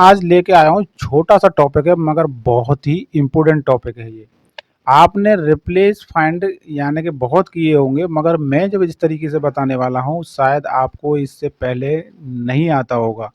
आज लेके आया हूँ, छोटा सा टॉपिक है मगर बहुत ही इम्पोर्टेंट टॉपिक है ये। आपने रिप्लेस फाइंड यानी कि बहुत किए होंगे, मगर मैं जब इस तरीके से बताने वाला हूँ शायद आपको इससे पहले नहीं आता होगा।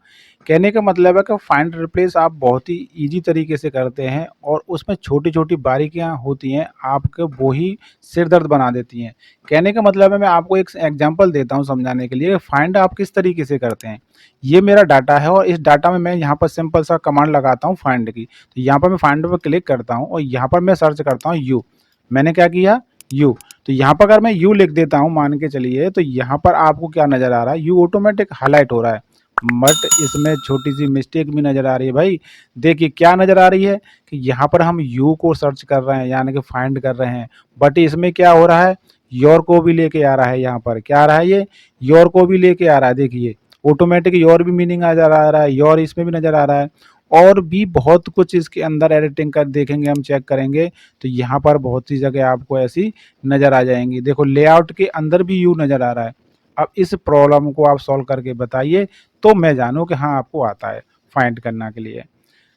कहने का मतलब है कि फाइंड रिप्लेस आप बहुत ही ईजी तरीके से करते हैं और उसमें छोटी-छोटी बारीकियाँ होती हैं, आपके वो ही सिर दर्द बना देती हैं। कहने का मतलब है, मैं आपको एक एग्जांपल देता हूँ समझाने के लिए, फाइंड आप किस तरीके से करते हैं। ये मेरा डाटा है और इस डाटा में मैं यहाँ पर सिंपल सा कमांड लगाता हूँ फाइंड की। तो यहाँ पर मैं फाइंड पर क्लिक करता हूँ और यहाँ पर मैं सर्च करता हूँ यू। मैंने क्या किया? यू। तो यहाँ पर अगर मैं यू लिख देता हूँ मान के चलिए, तो यहाँ पर आपको क्या नज़र आ रहा है? यू ऑटोमेटिक हाईलाइट हो रहा है। बट इसमें छोटी सी मिस्टेक भी नज़र आ रही है भाई। देखिए क्या नज़र आ रही है कि यहाँ पर हम यू को सर्च कर रहे हैं यानी कि फाइंड कर रहे हैं, बट इसमें क्या हो रहा है? योर को भी लेके आ रहा है। यहाँ पर क्या आ रहा है? ये योर को भी लेके आ रहा है। देखिए ऑटोमेटिक योर भी मीनिंग आ जा रहा है, योर इसमें भी नज़र आ रहा है। और भी बहुत कुछ इसके अंदर एडिटिंग कर देखेंगे, हम चेक करेंगे तो यहाँ पर बहुत सी जगह आपको ऐसी नज़र आ जाएंगी। देखो लेआउट के अंदर भी यू नज़र आ रहा है। अब इस प्रॉब्लम को आप सॉल्व करके बताइए तो मैं जानूँ कि हाँ आपको आता है फाइंड करने के लिए।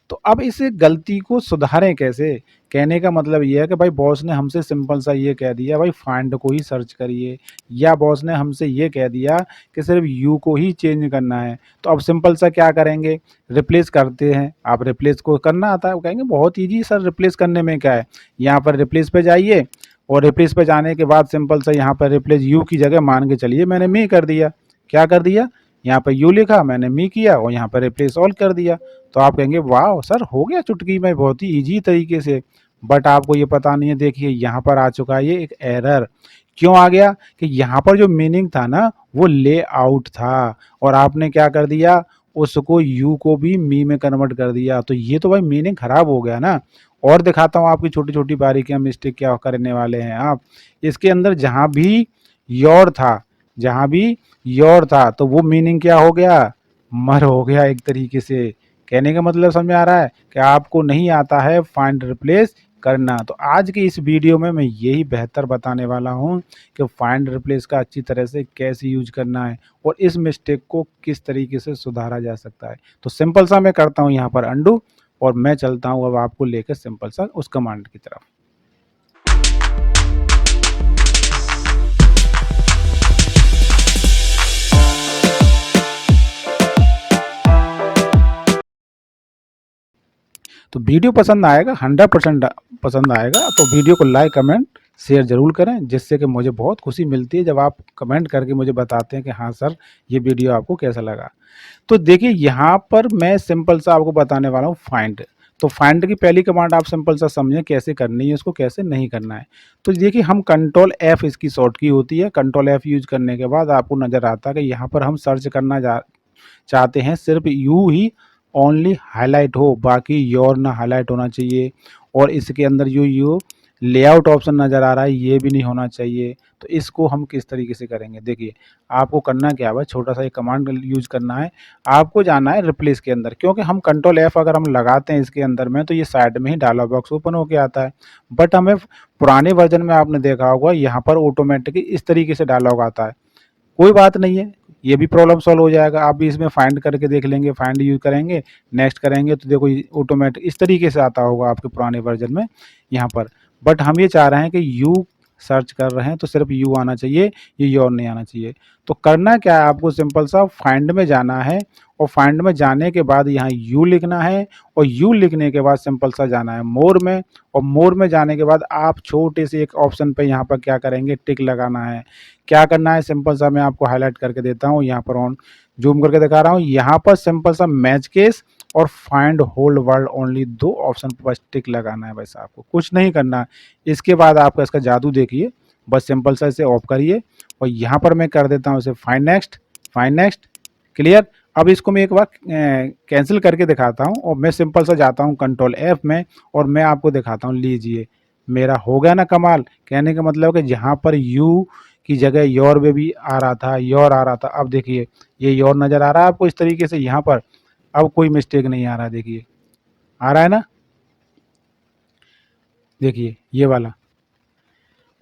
तो अब इस गलती को सुधारें कैसे? कहने का मतलब ये है कि भाई बॉस ने हमसे सिंपल सा ये कह दिया भाई फाइंड को ही सर्च करिए, या बॉस ने हमसे ये कह दिया कि सिर्फ यू को ही चेंज करना है। तो अब सिंपल सा क्या करेंगे? रिप्लेस करते हैं। आप रिप्लेस को करना आता है? वो कहेंगे बहुत ईजी सर, रिप्लेस करने में क्या है। यहाँ पर रिप्लेस पे जाइए और रिप्लेस पे जाने के बाद सिंपल सा यहाँ पर रिप्लेस यू की जगह मान के चलिए मैंने मी कर दिया। क्या कर दिया? यहाँ पर यू लिखा, मैंने मी किया और यहाँ पर रिप्लेस ऑल कर दिया। तो आप कहेंगे वाह सर हो गया चुटकी में, बहुत ही ईजी तरीके से। बट आपको ये पता नहीं है, देखिए यहाँ पर आ चुका है ये एक एरर। क्यों आ गया? कि यहाँ पर जो मीनिंग था ना वो लेआउट था और आपने क्या कर दिया? उसको यू को भी मी में कन्वर्ट कर दिया। तो ये तो भाई मीनिंग खराब हो गया ना। और दिखाता हूँ आपकी छोटी छोटी बारीकियां, मिस्टेक क्या करने वाले हैं आप। इसके अंदर जहां भी योर था, जहां भी योर था तो वो मीनिंग क्या हो गया? मर हो गया एक तरीके से। कहने का मतलब समझ में आ रहा है कि आपको नहीं आता है फाइंड रिप्लेस करना। तो आज की इस वीडियो में मैं यही बेहतर बताने वाला हूं कि फाइंड रिप्लेस का अच्छी तरह से कैसे यूज करना है और इस मिस्टेक को किस तरीके से सुधारा जा सकता है। तो सिंपल सा मैं करता हूं यहाँ पर अंडू और मैं चलता हूं अब आपको लेकर सिंपल सा उस कमांड की तरफ। तो वीडियो पसंद आएगा, 100% पसंद आएगा तो वीडियो को लाइक कमेंट शेयर ज़रूर करें, जिससे कि मुझे बहुत खुशी मिलती है जब आप कमेंट करके मुझे बताते हैं कि हाँ सर ये वीडियो आपको कैसा लगा। तो देखिए यहाँ पर मैं सिंपल सा आपको बताने वाला हूँ फाइंड। तो फाइंड की पहली कमांड आप सिंपल सा समझें कैसे करनी है, उसको कैसे नहीं करना है। तो देखिए हम कंट्रोल एफ इसकी शॉर्ट की होती है। कंट्रोल एफ यूज करने के बाद आपको नज़र आता है कि यहाँ पर हम सर्च करना चाहते हैं, सिर्फ यू ही ओनली हाईलाइट हो, बाकी योर ना हाईलाइट होना चाहिए। और इसके अंदर जो यू लेआउट ऑप्शन नज़र आ रहा है ये भी नहीं होना चाहिए। तो इसको हम किस तरीके से करेंगे? देखिए आपको करना क्या है, छोटा सा एक कमांड यूज करना है। आपको जाना है रिप्लेस के अंदर, क्योंकि हम कंट्रोल एफ अगर हम लगाते हैं इसके अंदर में तो ये साइड में ही डायलॉग बॉक्स ओपन होके आता है। बट हमें पुराने वर्जन में आपने देखा होगा यहाँ पर ऑटोमेटिकली इस तरीके से डायलॉग आता है। कोई बात नहीं है, ये भी प्रॉब्लम सॉल्व हो जाएगा। आप भी इसमें फाइंड करके देख लेंगे, फाइंड यूज करेंगे, नेक्स्ट करेंगे तो देखो ऑटोमेटिक इस तरीके से आता होगा आपके पुराने वर्जन में यहाँ पर। बट हम ये चाह रहे हैं कि यू सर्च कर रहे हैं तो सिर्फ यू आना चाहिए, ये योर नहीं आना चाहिए। तो करना क्या है, आपको सिंपल सा फाइंड में जाना है और फाइंड में जाने के बाद यहाँ यू लिखना है और यू लिखने के बाद सिंपल सा जाना है मोर में। और मोर में जाने के बाद आप छोटे से एक ऑप्शन पे यहाँ पर क्या करेंगे? टिक लगाना है। क्या करना है? सिंपल सा मैं आपको हाईलाइट करके देता हूँ, यहाँ पर ऑन जूम करके दिखा रहा हूँ। यहाँ पर सिंपल सा मैच केस और फाइंड होल्ड वर्ड ओनली, दो ऑप्शन पर बस टिक लगाना है, बस आपको कुछ नहीं करना। इसके बाद आपका इसका जादू देखिए, बस सिंपल सा इसे ऑफ करिए और यहाँ पर मैं कर देता हूँ इसे find next, find next, clear. अब इसको मैं एक बार कैंसिल करके दिखाता हूँ और मैं सिंपल सा जाता हूँ कंट्रोल एफ में और मैं आपको दिखाता हूँ। लीजिए मेरा हो गया ना कमाल। कहने का मतलब कि जहाँ पर यू की जगह योर बेबी आ रहा था, योर आ रहा था, अब देखिए ये योर नज़र आ रहा है आपको इस तरीके से यहाँ पर। अब कोई मिस्टेक नहीं आ रहा, देखिए आ रहा है ना, देखिए ये वाला।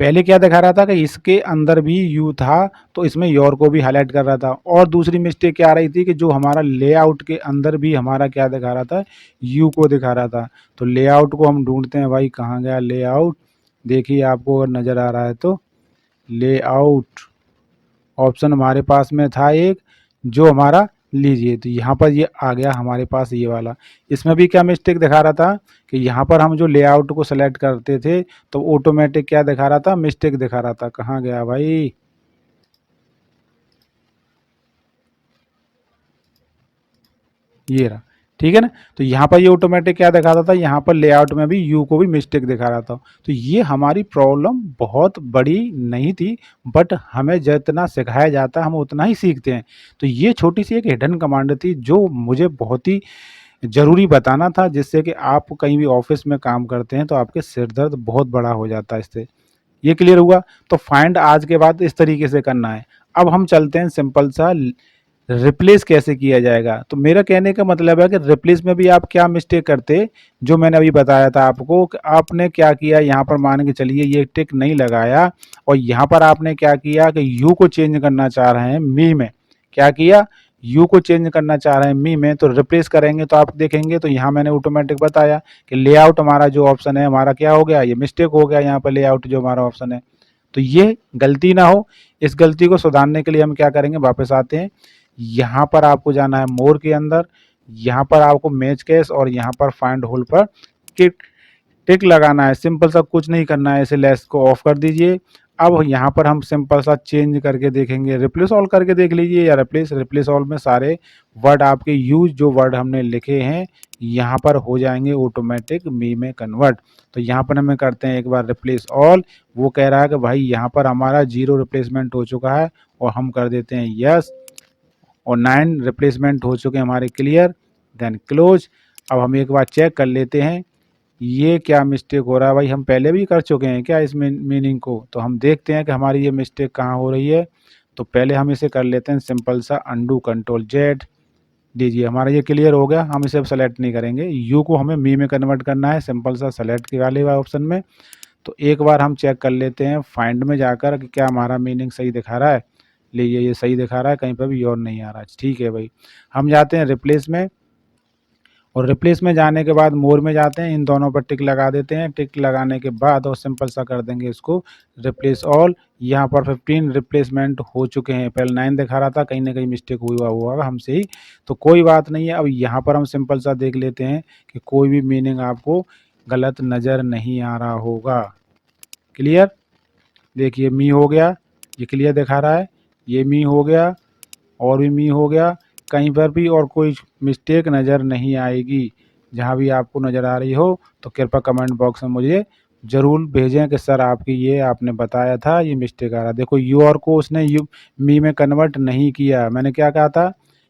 पहले क्या दिखा रहा था कि इसके अंदर भी यू था, तो इसमें योर को भी हाईलाइट कर रहा था। और दूसरी मिस्टेक क्या आ रही थी कि जो हमारा लेआउट के अंदर भी हमारा क्या दिखा रहा था, यू को दिखा रहा था। तो लेआउट को हम ढूंढते हैं भाई, कहाँ गया लेआउट। देखिए आपको अगर नज़र आ रहा है तो लेआउट ऑप्शन हमारे पास में था एक, जो हमारा लीजिए, तो यहाँ पर ये आ गया हमारे पास ये वाला। इसमें भी क्या मिस्टेक दिखा रहा था कि यहाँ पर हम जो लेआउट को सेलेक्ट करते थे तो ऑटोमेटिक क्या दिखा रहा था, मिस्टेक दिखा रहा था। कहाँ गया भाई, ये रहा। ठीक है ना, तो यहाँ पर ये ऑटोमेटिक क्या दिखाता था, यहाँ पर लेआउट में भी यू को भी मिस्टेक दिखा रहा था। तो ये हमारी प्रॉब्लम बहुत बड़ी नहीं थी, बट हमें जितना सिखाया जाता है हम उतना ही सीखते हैं। तो ये छोटी सी एक हिडन कमांड थी जो मुझे बहुत ही ज़रूरी बताना था, जिससे कि आप कहीं भी ऑफिस में काम करते हैं तो आपके सिर दर्द बहुत बड़ा हो जाता है इससे। ये क्लियर हुआ। तो फाइंड आज के बाद इस तरीके से करना है। अब हम चलते हैं सिंपल सा रिप्लेस कैसे किया जाएगा। तो मेरा कहने का मतलब है कि रिप्लेस में भी आप क्या मिस्टेक करते, जो मैंने अभी बताया था आपको कि आपने क्या किया, यहाँ पर मान के चलिए ये टिक नहीं लगाया और यहाँ पर आपने क्या किया कि यू को चेंज करना चाह रहे हैं मी में। क्या किया, यू को चेंज करना चाह रहे हैं मी में, तो रिप्लेस करेंगे तो आप देखेंगे तो यहाँ मैंने ऑटोमेटिक बताया कि लेआउट हमारा जो ऑप्शन है हमारा क्या हो गया, ये मिस्टेक हो गया यहाँ पर लेआउट जो हमारा ऑप्शन है। तो ये गलती ना हो, इस गलती को सुधारने के लिए हम क्या करेंगे, वापस आते हैं। यहाँ पर आपको जाना है मोर के अंदर, यहाँ पर आपको मैच केस और यहाँ पर फाइंड होल पर टिक टिक लगाना है। सिंपल सा कुछ नहीं करना है, इसे लेस को ऑफ कर दीजिए। अब यहाँ पर हम सिंपल सा चेंज करके देखेंगे, रिप्लेस ऑल करके देख लीजिए, या रिप्लेस ऑल में सारे वर्ड आपके यूज जो वर्ड हमने लिखे हैं यहाँ पर हो जाएंगे ऑटोमेटिक मी में कन्वर्ट। तो यहाँ पर हमें करते हैं एक बार रिप्लेस ऑल। वो कह रहा है कि भाई यहाँ पर हमारा 0 रिप्लेसमेंट हो चुका है, और हम कर देते हैं यस, और 9 रिप्लेसमेंट हो चुके हैं हमारे, क्लियर, देन क्लोज। अब हम एक बार चेक कर लेते हैं ये क्या मिस्टेक हो रहा है। भाई हम पहले भी कर चुके हैं क्या इस मीनिंग को, तो हम देखते हैं कि हमारी ये मिस्टेक कहाँ हो रही है। तो पहले हम इसे कर लेते हैं सिंपल सा अंडू, कंट्रोल जेड दीजिए, हमारा ये क्लियर हो गया। हम इसे अब सेलेक्ट नहीं करेंगे, यू को हमें मी में कन्वर्ट करना है, सिंपल सा सेलेक्ट के वाले ऑप्शन में। तो एक बार हम चेक कर लेते हैं फाइंड में जाकर कि क्या हमारा मीनिंग सही दिखा रहा है। लीजिए ये सही दिखा रहा है, कहीं पर भी योर नहीं आ रहा। ठीक है भाई, हम जाते हैं रिप्लेस में, और रिप्लेस में जाने के बाद मोर में जाते हैं, इन दोनों पर टिक लगा देते हैं। टिक लगाने के बाद और सिंपल सा कर देंगे इसको रिप्लेस ऑल। यहाँ पर 15 रिप्लेसमेंट हो चुके हैं, पहले 9 दिखा रहा था, कहीं ना कहीं मिस्टेक हुआ हुआ हमसे ही, तो कोई बात नहीं है। अब यहाँ पर हम सिंपल सा देख लेते हैं कि कोई भी मीनिंग आपको गलत नज़र नहीं आ रहा होगा। क्लियर, देखिए मी हो गया, ये क्लियर दिखा रहा है, ये मी हो गया और भी मी हो गया, कहीं पर भी और कोई मिस्टेक नज़र नहीं आएगी। जहाँ भी आपको नज़र आ रही हो तो कृपया कमेंट बॉक्स में मुझे ज़रूर भेजें कि सर आपकी ये आपने बताया था ये मिस्टेक आ रहा। देखो यू और को उसने यू मी में कन्वर्ट नहीं किया। मैंने क्या कहा था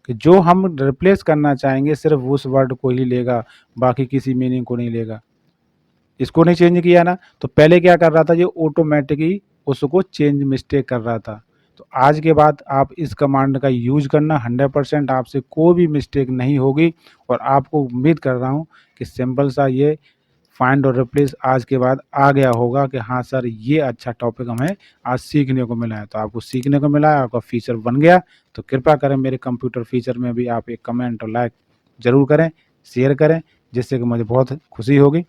कि जो हम रिप्लेस करना चाहेंगे सिर्फ उस वर्ड को ही लेगा, बाकी किसी मीनिंग को नहीं लेगा। इसको नहीं चेंज किया ना, तो पहले क्या कर रहा था, ये ऑटोमेटिकली उसको चेंज मिस्टेक कर रहा था। तो आज के बाद आप इस कमांड का यूज करना, 100% आपसे कोई भी मिस्टेक नहीं होगी। और आपको उम्मीद कर रहा हूँ कि सिंपल सा ये फाइंड और रिप्लेस आज के बाद आ गया होगा कि हाँ सर ये अच्छा टॉपिक हमें आज सीखने को मिला है। तो आपको सीखने को मिला है, आपका फीचर बन गया, तो कृपया करें मेरे कंप्यूटर फीचर में भी आप एक कमेंट और लाइक ज़रूर करें, शेयर करें, जिससे कि मुझे बहुत खुशी होगी।